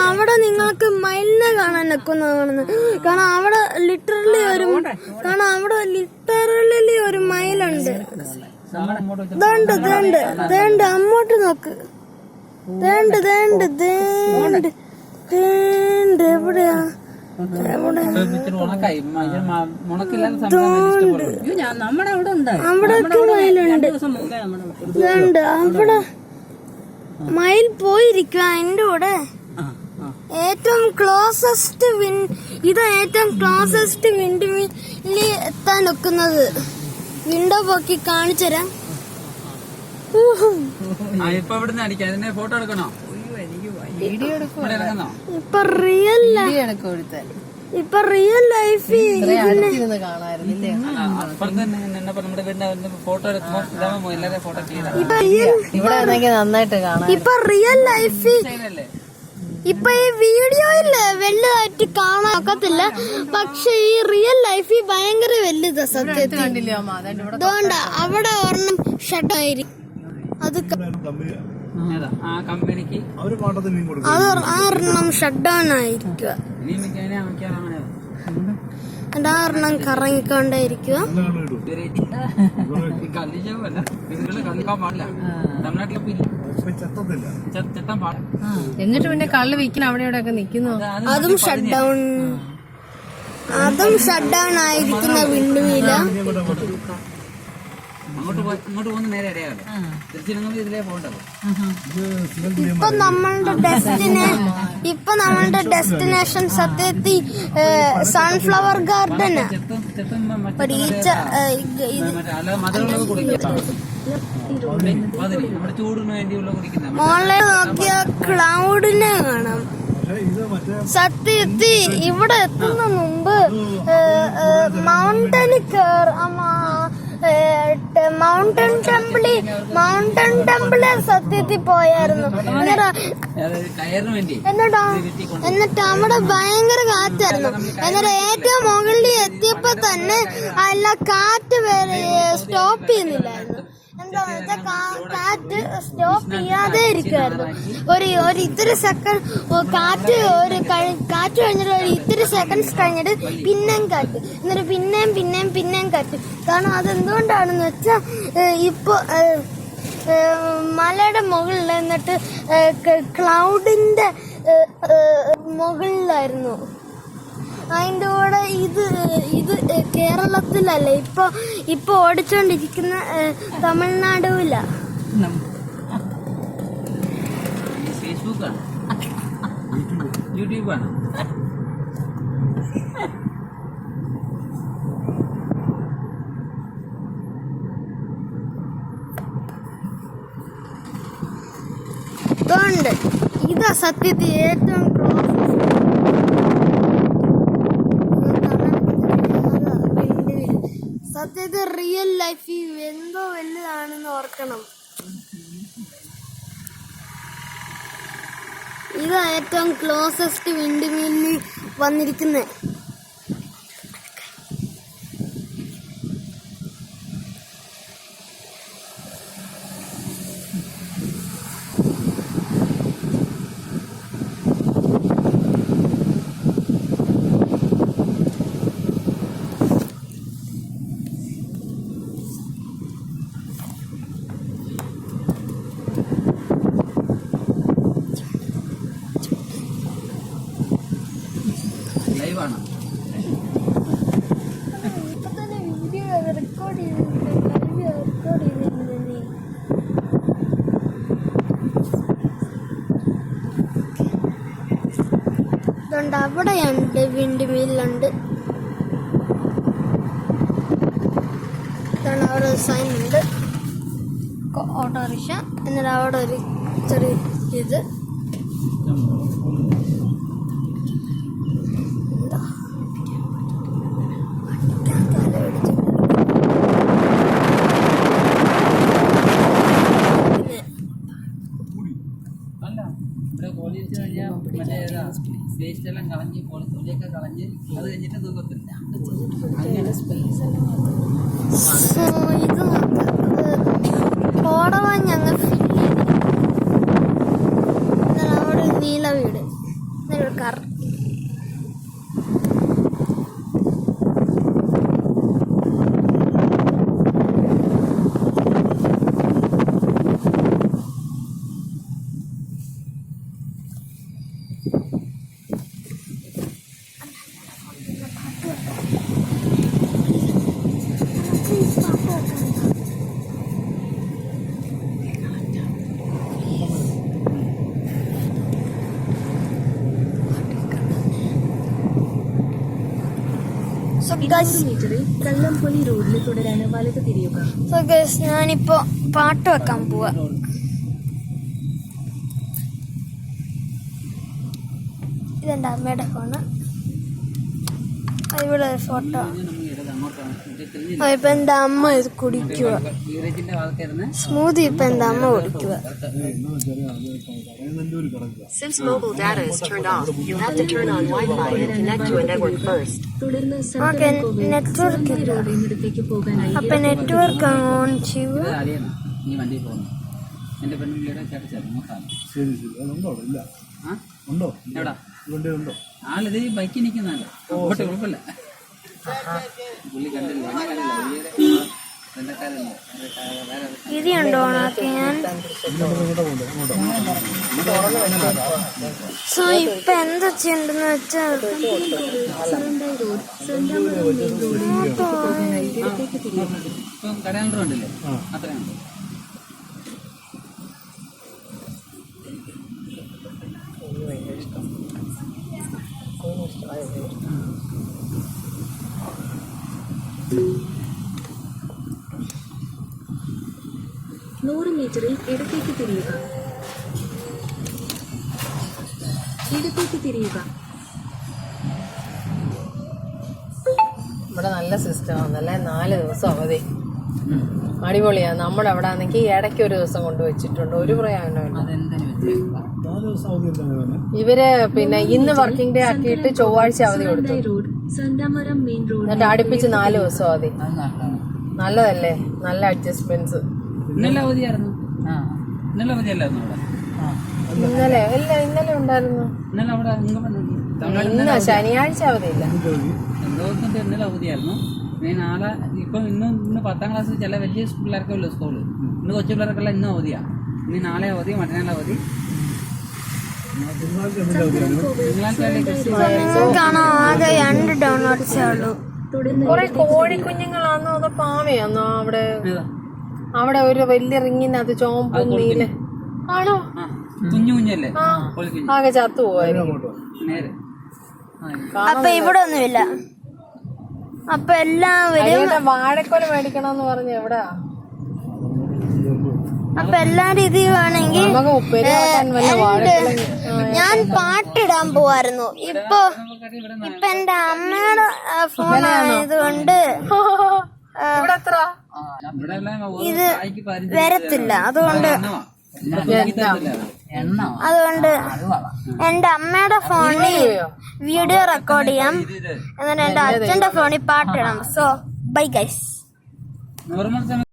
അവിടെ നിങ്ങൾക്ക് മയിലിനെ കാണാൻ നിൽക്കുന്നതാണ്. കാരണം അവിടെ ലിറ്ററലി ഒരു മയിലുണ്ട്. ദേണ്ട് അങ്ങോട്ട് നോക്ക്. എവിടെയാ? അവിടൊക്കെ മയിലുണ്ട്. അവിടെ മയിൽ പോയിരിക്കുക എന്റെ കൂടെ. ഏറ്റവും ക്ലോസസ്റ്റ് വിൻഡ് മില്ലിൽ എത്താൻ ഒക്കുന്നത്. വിൻഡോ പൊക്കി കാണിച്ചുതരാം. ഇപ്പൊ റിയൽ ലൈഫിൽ ഇപ്പൊ ഈ വീഡിയോയില് വലുതായിട്ട് കാണാൻ ഒക്കത്തില്ല. പക്ഷെ ഈ റിയൽ ലൈഫിൽ ഭയങ്കര വലുതാ സത്യത്തിൽ. അതുകൊണ്ട് അവിടെ ഒരെണ്ണം ഷട്ടായിരിക്കും. അത് ഒരെണ്ണം ഷട്ട് ഡൗൺ ആയിരിക്കുക. ഒരെണ്ണം കറങ്ങിക്കൊണ്ടേയിരിക്കുക. എന്നിട്ട് പിന്നെ കള്ള് വിൽക്കുന്ന അവിടെ ഇവിടെ ഒക്കെ നിക്കുന്നു. അതും ഷട്ട് ഡൗൺ ആയിരിക്കുന്ന വിൻഡ് മില്ല്. ഇപ്പൊ നമ്മളുടെ ഡെസ്റ്റിനേഷൻ സത്യത്തിൽ സൺഫ്ലവർ ഗാർഡന്. മോളെ നോക്കിയ ക്ലൗഡിനെ കാണാം. സത്യത്തിൽ ഇവിടെ എത്തുന്ന മുമ്പ് മൗണ്ടൻ ടെമ്പിള് സത്യത്തിൽ പോയായിരുന്നു. എന്നിട്ട് അവിടെ ഭയങ്കര കാറ്റായിരുന്നു. എന്നിട്ട് ഏറ്റവും മുകളിൽ എത്തിയപ്പോ തന്നെ അല്ല കാറ്റ് വരെ സ്റ്റോപ്പ് ചെയ്യുന്നില്ലായിരുന്നു. എന്താന്ന് വെച്ചാൽ കാറ്റ് സ്റ്റോപ്പ് ചെയ്യാതെ ഇരിക്കുമായിരുന്നു. ഒരു ഇത്തിരി സെക്കൻഡ് കാറ്റ് കഴിഞ്ഞിട്ട് ഒരു ഇത്തിരി സെക്കൻഡ്സ് കഴിഞ്ഞിട്ട് പിന്നെയും കാറ്റ്, എന്നിട്ട് പിന്നെയും കാറ്റ്. കാരണം അതെന്തുകൊണ്ടാണെന്ന് വെച്ചാൽ ഇപ്പൊ മലയുടെ മുകളിൽ എന്നിട്ട് ക്ലൗഡിന്റെ മുകളിലായിരുന്നു. അതിൻ്റെ കൂടെ ഇത് കേരളത്തിലല്ല, ഇപ്പൊ ഓടിച്ചോണ്ടിരിക്കുന്ന തമിഴ്നാടുവില. അതുകൊണ്ട് ഇതാ സത്യത്തിൽ ഏറ്റവും സത്യത്തിൽ റിയൽ ലൈഫിൽ എന്തോ വലുതാണെന്ന് ഓർക്കണം. ഇതാ ഏറ്റവും ക്ലോസസ്റ്റ് വിൻഡ് മില്ലിൽ വന്നിരിക്കുന്നത്. അവിടെയുണ്ട് വിൻഡ് മില്ലുണ്ട്. അവിടെ ഒരു സൈൻ ഉണ്ട്, ഓട്ടോറിക്ഷ. എന്നിട്ട് അവിടെ ഒരു ചെറിയ ഇത് വേസ്റ്റെല്ലാം കളഞ്ഞ് തൊലിയൊക്കെ കളഞ്ഞ് അത് കഴിഞ്ഞിട്ട് തൂക്കത്തില്ല. ഇത് കോടവാൻ ഞങ്ങൾ മീറ്ററിൽ കല്ലംപൊലി റോഡിൽ തുടരാൻ വലത് തിരിയുക. സോ ഗൈസ് ഞാനിപ്പോ പാട്ട് വെക്കാൻ പോവാ. ഇതെന്റെ അമ്മയുടെ ഫോണ്. ഇവിടെ ഒരു ഫോട്ടോ. ഇപ്പൊ എന്റെ അമ്മ ഇത് കുടിക്കുക. സ്മൂതി ഇപ്പൊ എന്റെ അമ്മ കുടിക്കുക. Since mobile data is turned off, you have to turn on Wi-Fi and connect to a network first. തുടർന്ന് ഓക്കെ നെറ്റ്വർക്ക് ഇല്ല. റോഡിനടുത്തേക്ക് പോകാനായി അപ്പൊ നെറ്റ്വർക്ക് ഓൺ ചെയ്യുക. അറിയണം നീ വണ്ടി പോകുന്നു. എന്റെ പെൺപിള്ളിയുടെ ചേട്ടൻ നോക്കാം. ശരി ശരി അതുണ്ടോ അവിടെ? ഇല്ല ആ ഉണ്ടോ? എവിടാ വണ്ടി ഉണ്ടോ? ആളിത് ഈ ബൈക്കിൽ നിൽക്കുന്നല്ലോ. അങ്ങോട്ട് കുഴപ്പമില്ല. പുള്ളി കണ്ടില്ല, എന്നെ കണ്ടില്ല. പുള്ളിയുടെ ബന്ധക്കാരല്ലേ, വേറെ ഇതിയുണ്ടോ ഓണാക്കി ഞാൻ. സോ ഇപ്പൊ എന്താ ചെയ്യണ്ടെന്ന് വെച്ചാൽ ഇപ്പം കടയാണ്ടർ ഉണ്ടല്ലേ, അത്രയുണ്ട്. മീറ്ററിൽ ഇടത്തേക്ക് തിരിയുക. ഇടത്തേക്ക് തിരിയുക. ഇവിടെ നല്ല സിസ്റ്റമാണ്, നല്ല 4 ദിവസം അവധി. അടിപൊളിയാ. നമ്മുടെ അവിടെ ആണെങ്കിൽ ഇടയ്ക്ക് ഒരു ദിവസം കൊണ്ട് വെച്ചിട്ടുണ്ട്. ഒരു പ്രയോജനമില്ല. അതെന്തിനു വെച്ചേക്കാം? ഇവര് പിന്നെ ഇന്ന് വർക്കിംഗ് ഡേ ആക്കിയിട്ട് ചൊവ്വാഴ്ച അവധി കൊടുത്തു. റോഡ് സന്താമരം മെയിൻ റോഡ് എന്നിട്ട് അടുപ്പിച്ച് 4 ദിവസം അവധി. അത് നല്ലതാണ്. നല്ലതല്ലേ? നല്ല അഡ്ജസ്റ്റ്മെന്റ്സ്. ഇന്നലെ അവധിയായിരുന്നു. ആ ഇന്നലെ അവധിയല്ലായിരുന്നു അവിടെ. ഇന്നലെ ഇല്ല, ഇന്നലെ ഉണ്ടായിരുന്നു. ഇന്നലെ അവിടെ ഇന്ന് ശനിയാഴ്ച അവധിയില്ല. എന്തോന്നിട്ട് ഇന്നലെ അവധിയായിരുന്നു. ഇനി നാളെ ഇപ്പം ഇന്ന് 10ാം ക്ലാസ് ചില വലിയ പിള്ളേർക്കേ ഉള്ളൂ സ്കൂള്. ഇന്ന് കൊച്ചു പിള്ളേർക്കെല്ലാം ഇന്നും അവധിയാണ്. ഇനി നാളെ അവധി, മറ്റന്നാൾ അവധി. നിങ്ങൾക്കാണോ ആകെ 2 ഡൗൺലോഡ്സേ ഉള്ളൂ. കൊറേ കോഴിക്കുഞ്ഞുങ്ങളാന്നോ അതോ പാവയാന്നോ അവിടെ? അവിടെ ഒരു വലിയ റിങ്ങിനകത്ത് ചോമ്പും നീല ആണോ? കുഞ്ഞു കുഞ്ഞല്ലേ, ആ ആകെ ചത്തു പോവായിരുന്നു. നേരെ അപ്പൊ ഇവിടെ ഒന്നുമില്ല. അപ്പൊ എല്ലാവരും വാഴക്കൊല മേടിക്കണമെന്ന് പറഞ്ഞു. എവിടാ? അപ്പൊ എല്ലാരും ഇത് വേണമെങ്കിൽ നമുക്ക് ഉപ്പേരി വെക്കാൻ വല്ല വാഴക്കൊല. ഞാൻ പാട്ടിടാൻ പോവായിരുന്നു. ഇപ്പൊ എന്റെ അമ്മയുടെ ഫോൺ ആയതുകൊണ്ട് ഇവിടെ എത്ര? ഇവിടെ എല്ലാം ഇത് വരത്തില്ല. അതുകൊണ്ട് എന്റെ അമ്മയുടെ ഫോണിൽ വീഡിയോ റെക്കോർഡ് ചെയ്യാം, എന്നിട്ട് എന്റെ അച്ഛന്റെ ഫോണിൽ പാട്ടിടാം. So bye guys. നോർമൽ